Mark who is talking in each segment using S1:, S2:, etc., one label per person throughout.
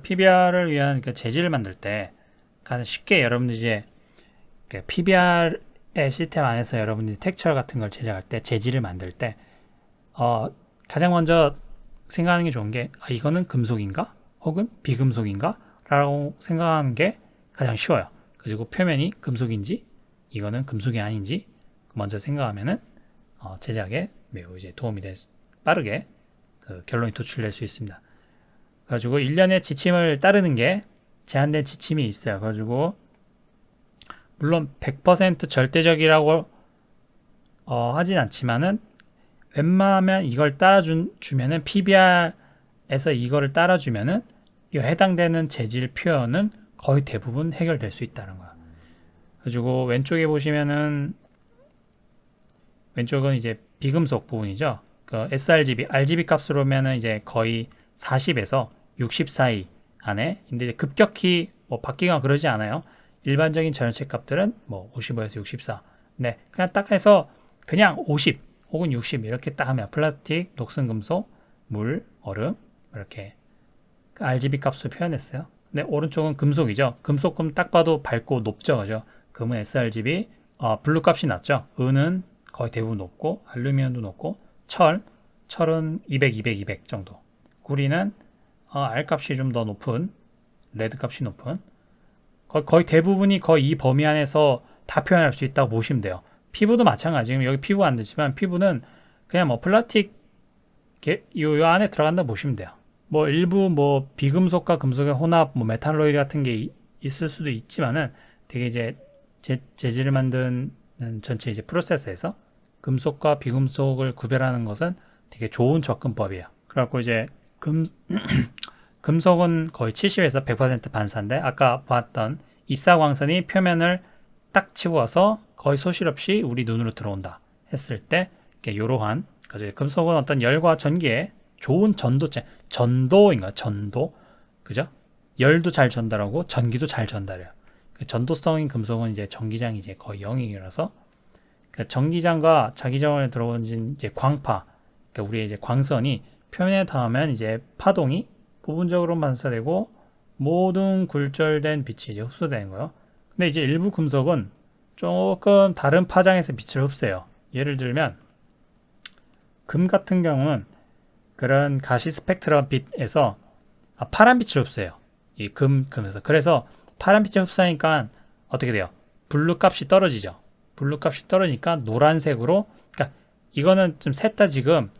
S1: PBR을 위한 재질을 만들 때 가장 쉽게 여러분들이 이제 PBR의 시스템 안에서 여러분들이 텍스처 같은 걸 제작할 때 재질을 만들 때 가장 먼저 생각하는 게 좋은 게 이거는 금속인가? 혹은 비금속인가? 라고 생각하는 게 가장 쉬워요. 그리고 표면이 금속인지 이거는 금속이 아닌지 먼저 생각하면은 제작에 매우 이제 도움이 돼 빠르게 결론이 도출될 수 있습니다. 그래가지고 일련의 지침을 따르는 게 제한된 지침이 있어요. 그래가지고 물론 100% 절대적이라고 하진 않지만은 웬만하면 이걸 따라주면은 PBR에서 이거를 따라주면은 이 해당되는 재질 표현은 거의 대부분 해결될 수 있다는 거야. 그리고 왼쪽에 보시면은 왼쪽은 이제 비금속 부분이죠. 그 sRGB, RGB 값으로면은 이제 거의 40에서 60 사이 안에. 근데 이제 급격히 바뀌거나 그러지 않아요. 일반적인 전원체 값들은 55에서 64. 네, 그냥 딱 해서 그냥 50 혹은 60 이렇게 딱 하면 플라스틱, 녹슨 금속, 물, 얼음 이렇게 RGB 값을 표현했어요. 근데 오른쪽은 금속이죠. 금속금 딱 봐도 밝고 높죠, 그죠? 금은 sRGB, 블루 값이 낮죠. 은은 거의 대부분 높고, 알루미늄도 높고, 철은 200, 200, 200 정도. 구리는 R 값이 좀 더 높은, 레드 값이 높은. 거의 대부분이 거의 이 범위 안에서 다 표현할 수 있다고 보시면 돼요. 피부도 마찬가지. 지금 여기 피부가 안 되지만 피부는 그냥 플라스틱 요 안에 들어간다 보시면 돼요. 일부 비금속과 금속의 혼합, 메탈로이드 같은 게 있을 수도 있지만은 되게 이제 재질을 만드는 전체 이제 프로세스에서 금속과 비금속을 구별하는 것은 되게 좋은 접근법이에요. 그래갖고 이제 금속은 거의 70에서 100% 반사인데 아까 봤던 입사광선이 표면을 딱 치고 와서 거의 소실 없이 우리 눈으로 들어온다 했을 때 이러한 금속은 어떤 열과 전기에 좋은 전도인가 전도 그죠? 열도 잘 전달하고 전기도 잘 전달해요. 전도성인 금속은 이제 전기장이 이제 거의 0이라서 전기장과 자기장을 들어오는 이제 광파, 우리의 이제 광선이 표면에 닿으면 이제 파동이 부분적으로 반사되고 모든 굴절된 빛이 이제 흡수되는 거예요. 근데 이제 일부 금속은 조금 다른 파장에서 빛을 흡수해요. 예를 들면 금 같은 경우는 그런 가시 스펙트럼 빛에서 파란 빛을 흡수해요. 이 금에서. 그래서 파란 빛을 흡수하니까 어떻게 돼요? 블루 값이 떨어지죠. 블루 값이 떨어지니까 노란색으로, 그러니까 이거는 좀 셋 다 지금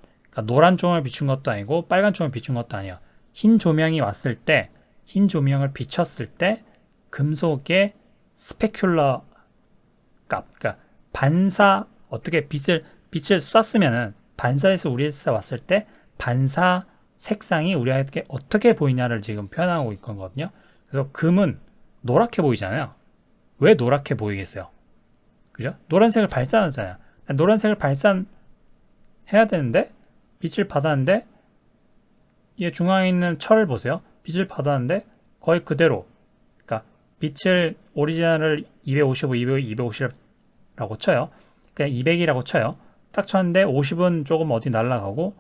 S1: 노란 종을 비춘 것도 아니고 빨간 종을 비춘 것도 아니에요. 흰 조명이 왔을 때, 흰 조명을 비췄을 때 금속의 스페큘러 값, 그러니까 반사, 어떻게 빛을 쐈으면은 반사에서 우리에게 왔을 때 반사 색상이 우리에게 어떻게 보이냐를 지금 표현하고 있거든요. 그래서 금은 노랗게 보이잖아요. 왜 노랗게 보이겠어요? 그죠? 노란색을 발산하잖아요. 노란색을 발산해야 되는데 빛을 받았는데 이 중앙에 있는 철을 보세요. 빛을 받았는데 거의 그대로, 그러니까 빛을 오리지널을 255, 250이라고 쳐요. 그냥 200이라고 쳐요. 딱 쳤는데 50은 조금 어디 날아가고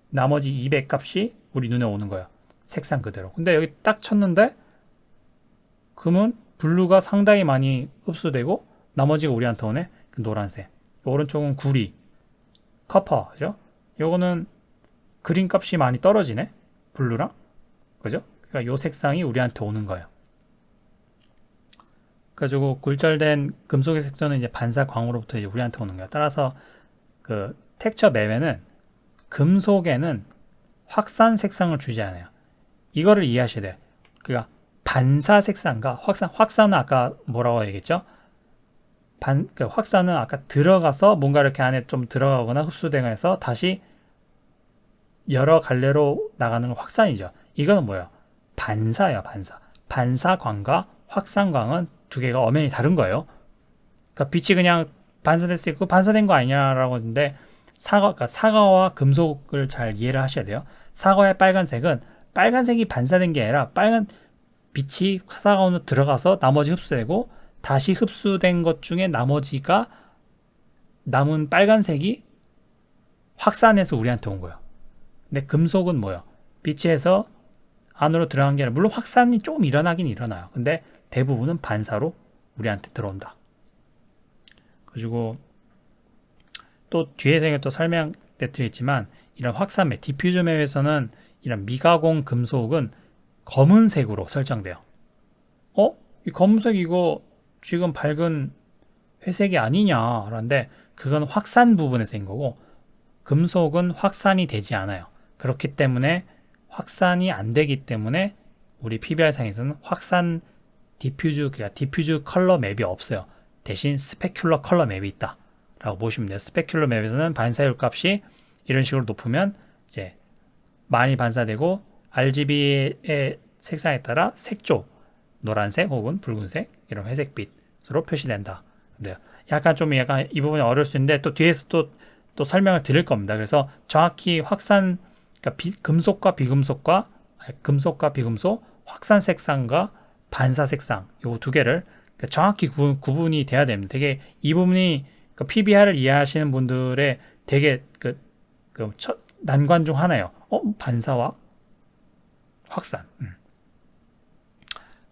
S1: 나머지 200 값이 우리 눈에 오는 거예요. 색상 그대로. 근데 여기 딱 쳤는데 금은 블루가 상당히 많이 흡수되고 나머지가 우리한테 오네. 그 노란색. 오른쪽은 구리, 커퍼, 그죠? 요거는 그린 값이 많이 떨어지네. 블루랑, 그죠? 그러니까 요 색상이 우리한테 오는 거예요. 그래가지고 굴절된 금속의 색소는 이제 반사광으로부터 이제 우리한테 오는 거예요. 따라서 그 텍스처 맵에는 금속에는 확산 색상을 주지 않아요. 이거를 이해하셔야 돼요. 그러니까 반사 색상과 확산은 아까 뭐라고 얘기했죠? 확산은 아까 들어가서 뭔가 이렇게 안에 좀 들어가거나 흡수되거나 해서 다시 여러 갈래로 나가는 건 확산이죠. 이거는 뭐예요? 반사예요, 반사. 반사광과 확산광은 두 개가 엄연히 다른 거예요. 그러니까 빛이 그냥 반사될 수 있고 반사된 거 아니냐라고 하는데 사과와 금속을 잘 이해를 하셔야 돼요. 사과의 빨간색은 빨간색이 반사된 게 아니라 빨간 빛이 사과원으로 들어가서 나머지 흡수되고 다시 흡수된 것 중에 나머지가 남은 빨간색이 확산해서 우리한테 온 거예요. 근데 금속은 뭐예요? 빛에서 안으로 들어간 게 아니라 물론 확산이 조금 일어나긴 일어나요. 근데 대부분은 반사로 우리한테 들어온다. 그리고 또 뒤에서 또 설명 때 드렸지만 이런 확산 맵, 디퓨저 맵에서는 이런 미가공 금속은 검은색으로 설정돼요. 이 검은색 이거 지금 밝은 회색이 아니냐 그런데 그건 확산 부분에서 인 거고 금속은 확산이 되지 않아요. 그렇기 때문에 확산이 안 되기 때문에 우리 PBR 상에서는 확산 디퓨즈 컬러 맵이 없어요. 대신 스페큘러 컬러 맵이 있다 라고 보시면 돼요. 스페큘러 맵에서는 반사율 값이 이런 식으로 높으면 이제 많이 반사되고 RGB의 색상에 따라 색조 노란색 혹은 붉은색 이런 회색빛으로 표시된다. 약간 이 부분이 어려울 수 있는데 또 뒤에서 또 설명을 드릴 겁니다. 그래서 정확히 확산 그러니까 금속과 비금속, 확산 색상과 반사 색상 요 두 개를 그러니까 정확히 구분이 돼야 됩니다. 되게 이 부분이 PBR을 이해하시는 분들의 되게 첫 난관 중 하나예요. 반사와 확산.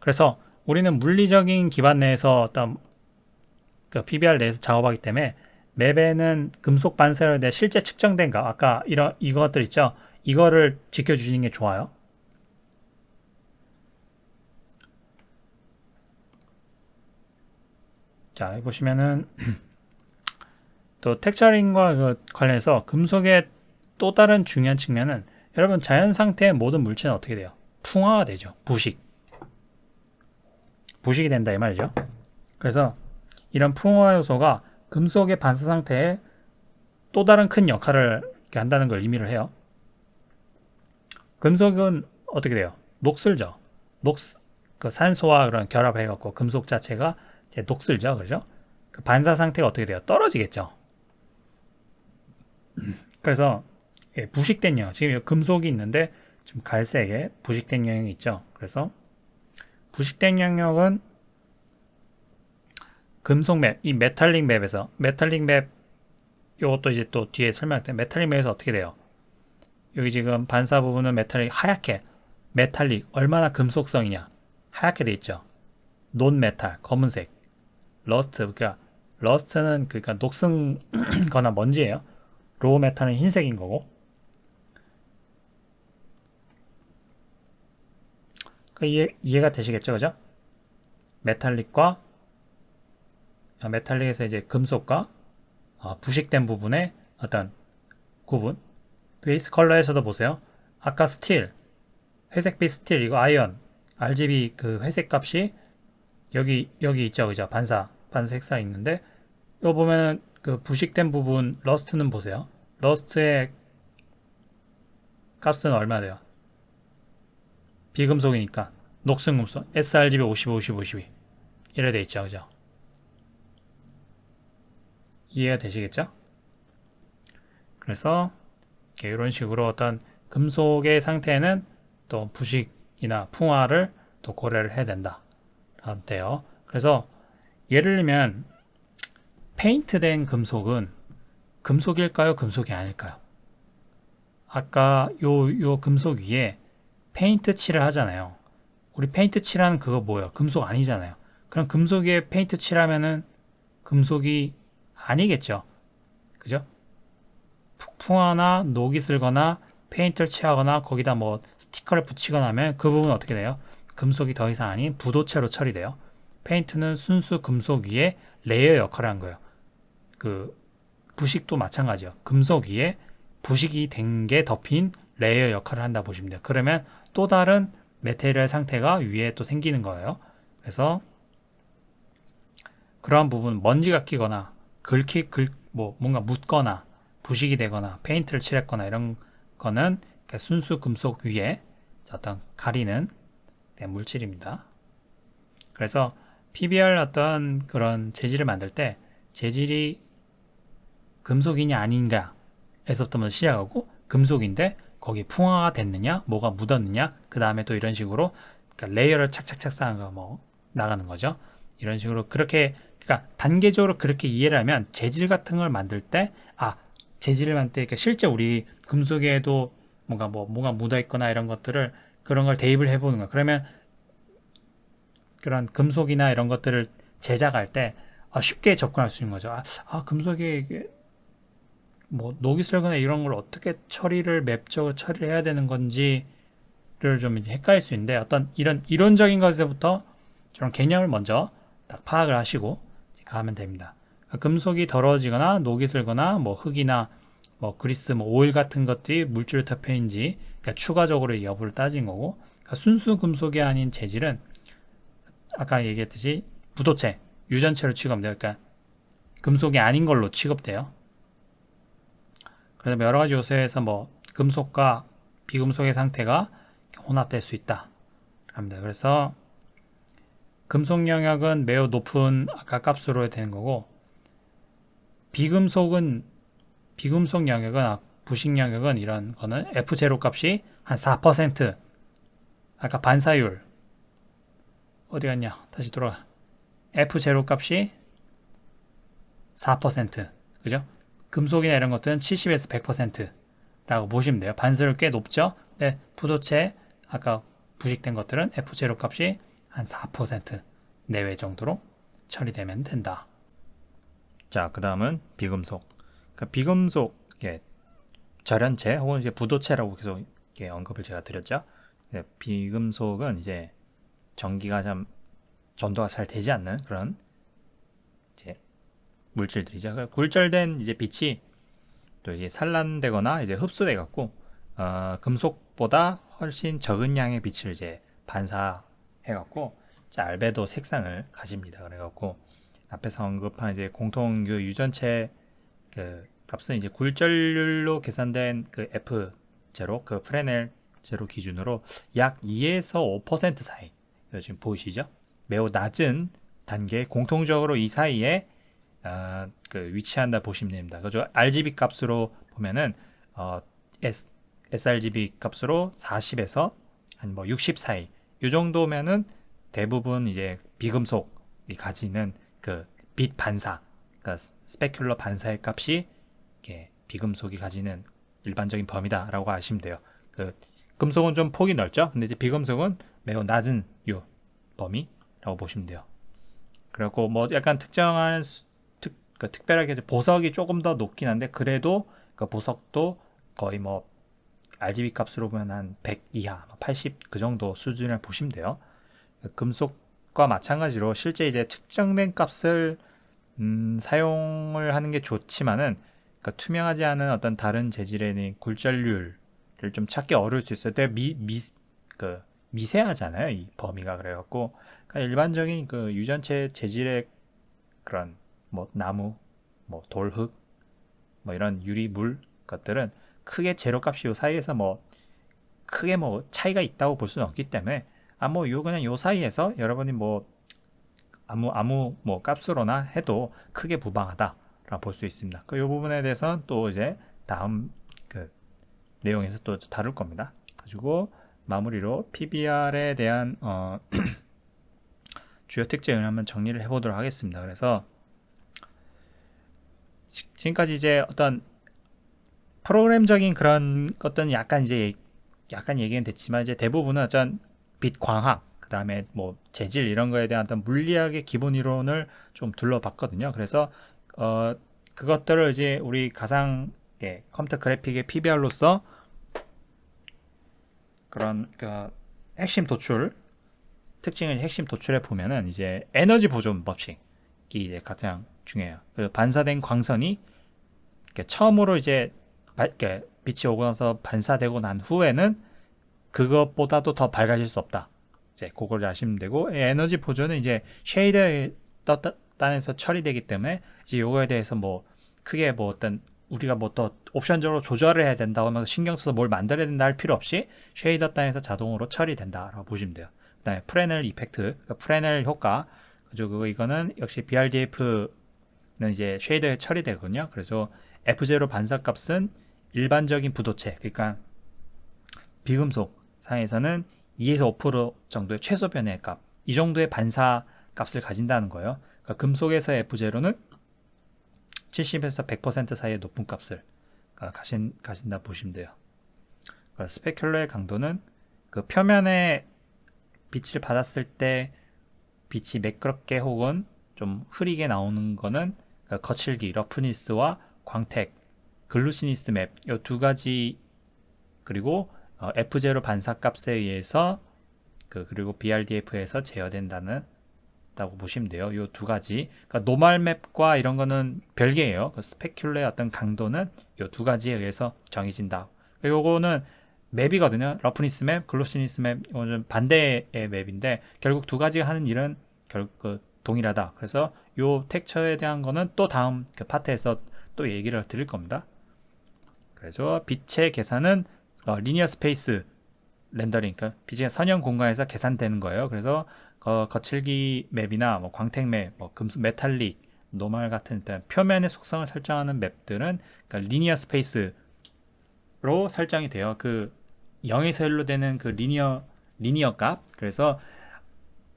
S1: 그래서 우리는 물리적인 기반 내에서 어떤 PBR 내에서 작업하기 때문에 맵에는 금속 반사율에 대해 실제 측정된 거 아까 이것들 있죠. 이거를 지켜주시는 게 좋아요. 자, 여기 보시면은 또 텍처링과 관련해서 금속의 또 다른 중요한 측면은 여러분 자연 상태의 모든 물체는 어떻게 돼요? 풍화가 되죠. 부식이 된다 이 말이죠. 그래서 이런 풍화 요소가 금속의 반사 상태에 또 다른 큰 역할을 한다는 걸 의미를 해요. 금속은 어떻게 돼요? 녹슬죠. 산소와 그런 결합을 해갖고 금속 자체가 이제 녹슬죠. 그죠? 그 반사 상태가 어떻게 돼요? 떨어지겠죠. 그래서 부식된 영역, 지금 금속이 있는데 좀 갈색에 부식된 영역이 있죠. 그래서 부식된 영역은 금속 맵, 이 메탈릭 맵에서 이것도 이제 또 뒤에 설명할 때 메탈릭 맵에서 어떻게 돼요? 여기 지금 반사 부분은 하얗게 메탈릭 얼마나 금속성이냐 하얗게 돼 있죠. 논 메탈 검은색 러스트는 그러니까 녹슨 거나 먼지예요. 로우 메탈은 흰색인 거고 이해가 되시겠죠, 그죠? 메탈릭에서 이제 금속과 부식된 부분의 어떤 구분. 베이스 컬러에서도 보세요. 아까 회색빛 스틸 이거 아이언 RGB 그 회색 값이 여기 있죠, 그죠? 반사 색상 있는데 이거 보면은 그 부식된 부분 러스트는 보세요. 러스트의 값은 얼마 돼요? 비금속이니까 녹슨 금속 sRGB 52 이래 돼 있죠, 그죠? 이해가 되시겠죠? 그래서 이런 식으로 어떤 금속의 상태에는 또 부식이나 풍화를 또 고려를 해야 된다. 돼요. 그래서 예를 들면 페인트된 금속은 금속일까요? 금속이 아닐까요? 아까 요 금속 위에 페인트 칠을 하잖아요. 우리 페인트 칠하는 그거 뭐예요? 금속 아니잖아요. 그럼 금속 위에 페인트 칠하면은 금속이 아니겠죠. 그죠? 풍화나 녹이 슬거나 페인트를 칠하거나 거기다 뭐 스티커를 붙이거나 하면 그 부분은 어떻게 돼요? 금속이 더 이상 아닌 부도체로 처리돼요. 페인트는 순수 금속 위에 레이어 역할을 한 거예요. 그 부식도 마찬가지요. 금속 위에 부식이 된 게 덮인 레이어 역할을 한다 보시면 돼요. 그러면 또 다른 메테리얼 상태가 위에 또 생기는 거예요. 그래서 그러한 부분 먼지가 끼거나 뭔가 묻거나 부식이 되거나 페인트를 칠했거나 이런 거는 순수 금속 위에 어떤 가리는 물질입니다. 그래서 PBR 어떤 그런 재질을 만들 때 재질이 금속이냐 아닌가 에서부터 먼저 시작하고 금속인데 거기 풍화가 됐느냐 뭐가 묻었느냐 그 다음에 또 이런 식으로 레이어를 착착착 쌓아가 나가는 거죠. 이런 식으로 그러니까 단계적으로 그렇게 이해를 하면 재질 같은 걸 만들 때 재질을 만들 때 실제 우리 금속에도 뭔가 묻어 있거나 이런 것들을 그런 걸 대입을 해보는 거야. 그러면 그런 금속이나 이런 것들을 제작할 때 쉽게 접근할 수 있는 거죠. 금속이 이게 뭐 녹이 슬거나 이런 걸 어떻게 처리를 맵적으로 처리를 해야 되는 건지를 좀 이제 헷갈릴 수 있는데 어떤 이런 이론적인 것에서부터 저런 개념을 먼저 딱 파악을 하시고 가면 됩니다. 그러니까 금속이 더러워지거나 녹이 슬거나 뭐 흙이나 뭐 그리스, 뭐 오일 같은 것들이 물질 터페인지 그러니까 추가적으로 여부를 따진 거고 그러니까 순수 금속이 아닌 재질은 아까 얘기했듯이 부도체, 유전체로 취급돼요. 그러니까 금속이 아닌 걸로 취급돼요. 그래서 여러 가지 요소에서 뭐 금속과 비금속의 상태가 혼합될 수 있다. 합니다. 그래서 금속 영역은 매우 높은 아까 값으로 되는 거고 비금속 영역은 부식 영역은 이런 거는 F0 값이 한 4% 아까 반사율 어디 갔냐 다시 돌아가 F0 값이 4% 그죠? 금속이나 이런 것들은 70에서 100%라고 보시면 돼요. 반사율 꽤 높죠? 네, 부도체 아까 부식된 것들은 F0 값이 한 4% 내외 정도로 처리되면 된다.
S2: 자, 그 다음은 비금속. 그러니까 비금속, 절연체 혹은 이제 부도체라고 계속 언급을 제가 드렸죠. 비금속은 이제 전기가 참 전도가 잘 되지 않는 그런 이제 물질들이죠. 굴절된 이제 빛이 또 이게 산란되거나 이제 흡수돼 갖고 금속보다 훨씬 적은 양의 빛을 이제 반사해 갖고 알베도 색상을 가집니다. 그래 갖고 앞에서 언급한 이제 공통 유전체 그 값은 이제 굴절률로 계산된 그 F0 그 프레넬 제로 기준으로 약 2에서 5% 사이. 지금 보이시죠? 매우 낮은 단계 공통적으로 이 사이에 위치한다 보시면 됩니다. 그죠? RGB 값으로 보면은 sRGB 값으로 40에서 한 뭐 60 사이. 이 정도면은 대부분 이제 비금속이 가지는 그 빛 반사, 그러니까 스페큘러 반사의 값이 비금속이 가지는 일반적인 범위다라고 아시면 돼요. 그 금속은 좀 폭이 넓죠. 근데 이제 비금속은 매우 낮은 요 범위라고 보시면 돼요. 그리고 뭐 약간 특정한 특별하게 보석이 조금 더 높긴 한데 그래도 그 보석도 거의 뭐 RGB 값으로 보면 한 100 이하, 80 그 정도 수준을 보시면 돼요. 금속과 마찬가지로 실제 이제 특정된 값을 사용을 하는 게 좋지만은 그러니까 투명하지 않은 어떤 다른 재질의 굴절률을 좀 찾기 어려울 수 있어요. 되게 미세하잖아요, 이 범위가. 그래갖고 그러니까 일반적인 그 유전체 재질의 그런 뭐 나무, 뭐 돌흙, 뭐 이런 유리, 물 것들은 크게 제로값이 요 사이에서 뭐 크게 뭐 차이가 있다고 볼 수는 없기 때문에 그냥 요 사이에서 여러분이 뭐 아무 뭐 값으로나 해도 크게 무방하다라고 볼 수 있습니다. 이 부분에 대해서는 또 이제 다음 그 내용에서 또 다룰 겁니다. 가지고 마무리로 PBR에 대한 주요 특징을 한번 정리를 해보도록 하겠습니다. 그래서 지금까지 이제 어떤 프로그램적인 그런 것들은 약간 얘기는 됐지만 이제 대부분은 어떤 빛 광학 그 다음에 뭐 재질 이런 거에 대한 어떤 물리학의 기본 이론을 좀 둘러봤거든요. 그래서 그것들을 이제 우리 가상 컴퓨터 그래픽의 PBR로서 그런 핵심 도출해 보면은 이제 에너지 보존 법칙이 이제 가장 중요해요. 그 반사된 광선이 처음으로 이제 빛이 오고 나서 반사되고 난 후에는 그것보다도 더 밝아질 수 없다. 이제 그걸 아시면 되고 에너지 보존은 이제 쉐이더 단에서 처리되기 때문에 이제 요거에 대해서 뭐 크게 뭐 어떤 우리가 뭐 더 옵션적으로 조절을 해야 된다고 하면서 신경 써서 뭘 만들어야 된다 할 필요 없이 쉐이더 단에서 자동으로 처리된다라고 보시면 돼요. 그다음에 프레넬 이펙트, 그러니까 프레넬 효과, 그리고 이거는 역시 BRDF는 이제 쉐이더에 처리되거든요. 그래서 F0 반사값은 일반적인 부도체, 그러니까 비금속 상에서는 2에서 5% 정도의 최소 변의 값, 이 정도의 반사 값을 가진다는 거예요. 그러니까 금속에서의 F0는 70에서 100% 사이의 높은 값을 가진다 보시면 돼요. 그러니까 스페큘러의 강도는 그 표면에 빛을 받았을 때 빛이 매끄럽게 혹은 좀 흐리게 나오는 거는 그 거칠기, 러프니스와 광택, 글루시니스 맵, 이 두 가지, 그리고 F0 반사값에 의해서 그리고 BRDF에서 제어된다는 다고 보시면 돼요. 이 두 가지. 그러니까 노멀 맵과 이런 거는 별개예요. 그 스페큘러의 어떤 강도는 이 두 가지에 의해서 정해진다. 요거는 맵이거든요. 러프니스 맵, 글로시니스 맵, 이거는 반대의 맵인데 결국 두 가지가 하는 일은 결국 동일하다. 그래서 요 텍처에 대한 거는 또 다음 그 파트에서 또 얘기를 드릴 겁니다. 그래서 빛의 계산은 리니어 스페이스 렌더링, 그러니까 빛의 선형 공간에서 계산되는 거예요. 그래서 거칠기 맵이나 뭐 광택 맵, 뭐 금속 메탈릭, 노멀 같은 일단 표면의 속성을 설정하는 맵들은 그러니까 리니어 스페이스로 설정이 돼요. 그 0에서 1로 되는 그 리니어 값. 그래서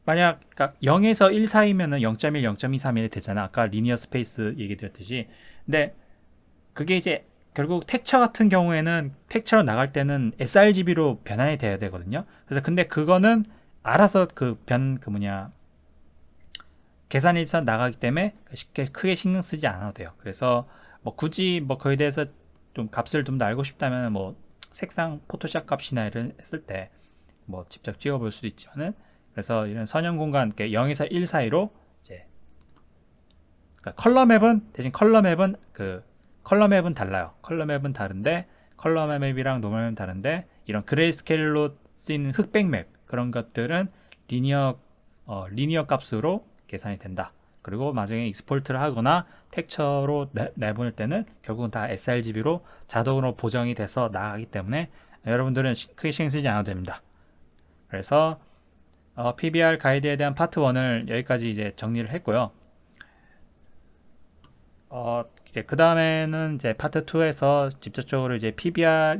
S2: 만약 그러니까 0에서 1 사이면은 0.1, 0.2, 3 되잖아. 아까 리니어 스페이스 얘기 드렸듯이. 근데 그게 이제 결국 텍처 같은 경우에는 텍처로 나갈 때는 sRGB로 변환이 돼야 되거든요. 그래서 근데 그거는 알아서 계산해서 나가기 때문에 쉽게 크게 신경 쓰지 않아도 돼요. 그래서 뭐 굳이 뭐 거기에 대해서 좀 값을 좀 더 알고 싶다면 뭐 색상 포토샵 값이나 이런 했을 때 뭐 직접 찍어볼 수도 있지만은, 그래서 이런 선형 공간 0에서 1 사이로 이제 그러니까 컬러 맵은 달라요. 컬러 맵은 다른데 컬러 맵이랑 노멀 맵은 다른데 이런 그레이스케일로 쓰이는 흑백 맵 그런 것들은 리니어 값으로 계산이 된다. 그리고 나중에 익스포트를 하거나 텍처로 내보낼 때는 결국은 다 sRGB로 자동으로 보정이 돼서 나가기 때문에 여러분들은 크게 신경 쓰지 않아도 됩니다. 그래서 PBR 가이드에 대한 파트 1을 여기까지 이제 정리를 했고요. 이제 그 다음에는 이제 파트 2에서 직접적으로 이제 PBR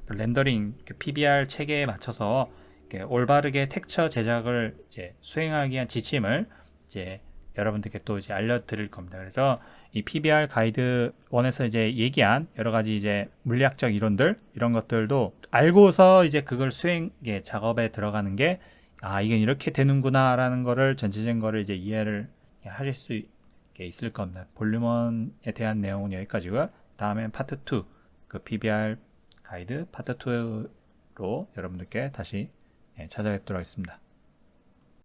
S2: 렌더링 PBR 체계에 맞춰서 올바르게 텍처 제작을 이제 수행하기 위한 지침을 이제 여러분들께 또 이제 알려드릴 겁니다. 그래서 이 PBR 가이드 1에서 이제 얘기한 여러 가지 이제 물리학적 이론들 이런 것들도 알고서 이제 그걸 작업에 들어가는 게 이게 이렇게 되는구나라는 거를 전체적인 거를 이제 이해를 하실 수 있을 겁니다. 볼륨 1에 대한 내용은 여기까지고요. 다음엔 파트 2, 그 PBR 가이드 파트 2로 여러분들께 다시 찾아뵙도록 하겠습니다.